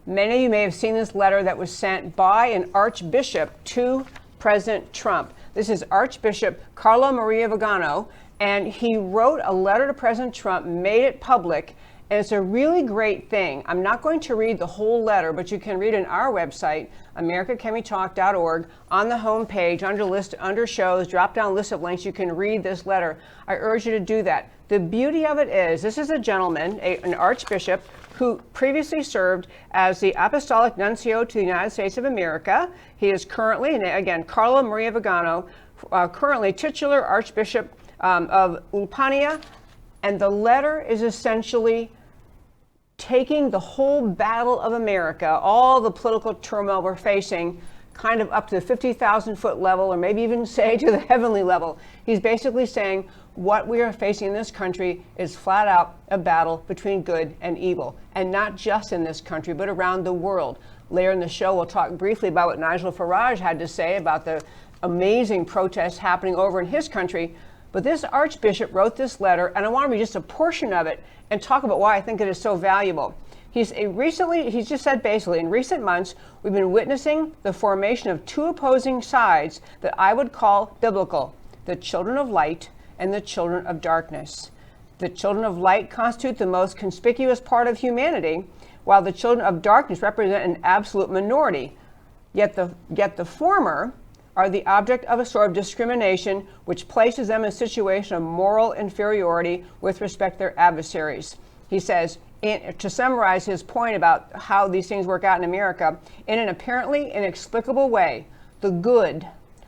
Many of you may have seen this letter that was sent by an archbishop to President Trump. This is Archbishop Carlo Maria Vigano, and he wrote a letter to President Trump, made it public, and it's a really great thing. I'm not going to read the whole letter, but you can read it on our website, americacanwetalk.org. On the home page, under shows, drop down list of links, you can read this letter. I urge you to do that. The beauty of it is, this is a gentleman, an archbishop, who previously served as the Apostolic Nuncio to the United States of America. He is currently, and again, Carlo Maria Vigano, currently titular Archbishop of Ulpania. And the letter is essentially taking the whole battle of America, all the political turmoil we're facing, kind of up to the 50,000 foot level, or maybe even say to the heavenly level. He's basically saying what we are facing in this country is flat out a battle between good and evil, and not just in this country, but around the world. Later in the show, we'll talk briefly about what Nigel Farage had to say about the amazing protests happening over in his country. But this archbishop wrote this letter, and I want to read just a portion of it and talk about why I think it is so valuable. He's just said basically, in recent months, we've been witnessing the formation of two opposing sides that I would call biblical: the children of light and the children of darkness. The children of light constitute the most conspicuous part of humanity, while the children of darkness represent an absolute minority. Yet the former are the object of a sort of discrimination which places them in a situation of moral inferiority with respect to their adversaries. He says, to summarize his point about how these things work out in America, in an apparently inexplicable way, the good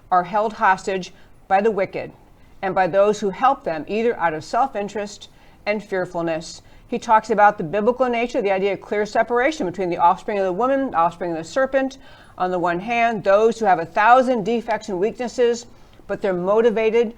are held hostage by the wicked and by those who help them, either out of self-interest and fearfulness. He talks about the biblical nature, the idea of clear separation between the offspring of the woman, the offspring of the serpent. On the one hand, those who have 1,000 defects and weaknesses, but they're motivated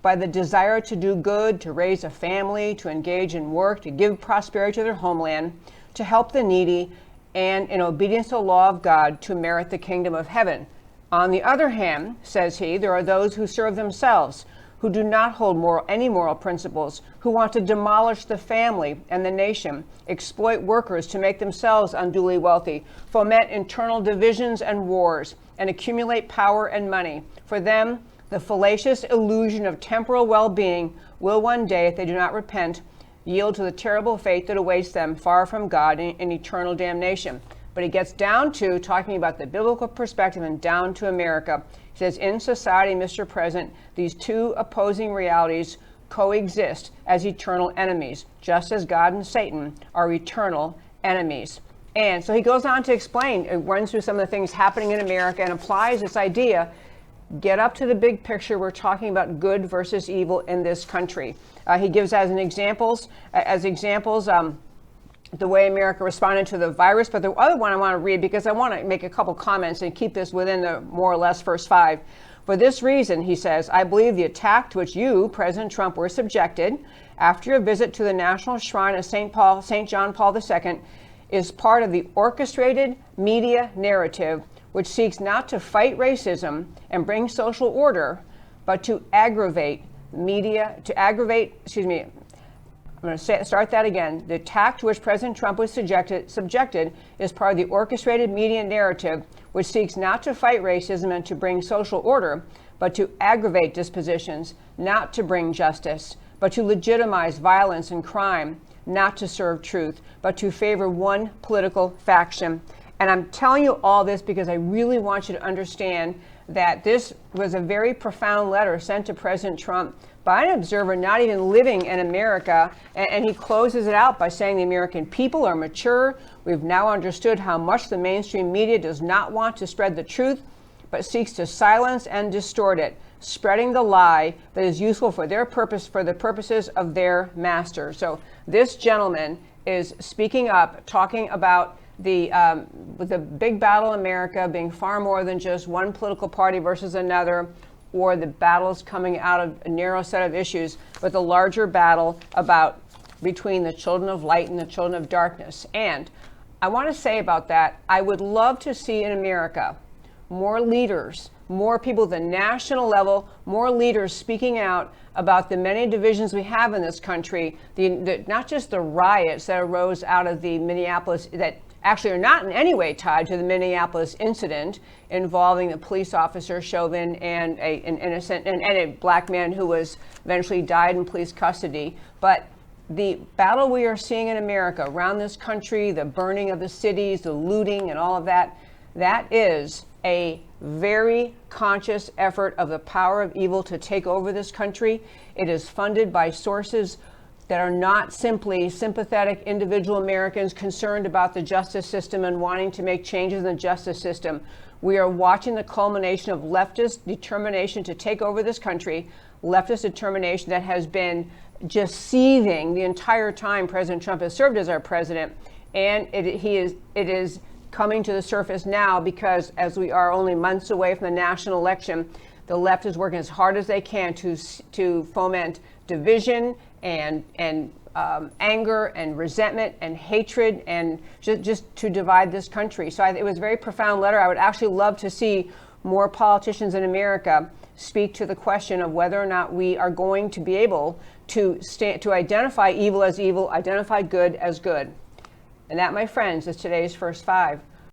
by the desire to do good, to raise a family, to engage in work, to give prosperity to their homeland, to help the needy, and in obedience to the law of God, to merit the kingdom of heaven. On the other hand, says he, there are those who serve themselves, who do not hold any moral principles, who want to demolish the family and the nation, exploit workers to make themselves unduly wealthy, foment internal divisions and wars, and accumulate power and money. For them, the fallacious illusion of temporal well-being will one day, if they do not repent, yield to the terrible fate that awaits them far from God in eternal damnation. But he gets down to talking about the biblical perspective and down to America. He says, in society, Mr. President, these two opposing realities coexist as eternal enemies, just as God and Satan are eternal enemies. And so he goes on to explain, it runs through some of the things happening in America and applies this idea, get up to the big picture. We're talking about good versus evil in this country. He gives as examples, the way America responded to the virus. But the other one I want to read, because I want to make a couple comments and keep this within the more or less first 5. For this reason, he says, I believe the attack to which you, President Trump, were subjected after your visit to the National Shrine of St. John Paul II is part of the orchestrated media narrative which seeks not to fight racism and bring social order, but to aggravate I'm going to start that again. The attack to which President Trump was subjected is part of the orchestrated media narrative which seeks not to fight racism and to bring social order, but to aggravate dispositions, not to bring justice, but to legitimize violence and crime, not to serve truth, but to favor one political faction. And I'm telling you all this because I really want you to understand that this was a very profound letter sent to President Trump by an observer not even living in America. And he closes it out by saying the American people are mature. We've now understood how much the mainstream media does not want to spread the truth, but seeks to silence and distort it, spreading the lie that is useful for their purpose, for the purposes of their master. So this gentleman is speaking up, talking about the big battle in America being far more than just one political party versus another, or the battles coming out of a narrow set of issues, but the larger battle between the children of light and the children of darkness. And I want to say about that, I would love to see in America more leaders, more people at the national level, more leaders speaking out about the many divisions we have in this country, not just the riots that arose out of the Minneapolis, that actually are not in any way tied to the Minneapolis incident involving the police officer Chauvin and an innocent and a black man who was eventually died in police custody. But the battle we are seeing in America around this country, the burning of the cities, the looting and all of that, that is a very conscious effort of the power of evil to take over this country. It is funded by sources that are not simply sympathetic individual Americans concerned about the justice system and wanting to make changes in the justice system. We are watching the culmination of leftist determination to take over this country, leftist determination that has been just seething the entire time President Trump has served as our president. And it is coming to the surface now because, as we are only months away from the national election, the left is working as hard as they can to foment division and anger and resentment and hatred and just to divide this country. So it was a very profound letter. I would actually love to see more politicians in America speak to the question of whether or not we are going to be able to identify evil as evil, identify good as good. And that, my friends, is today's First Five.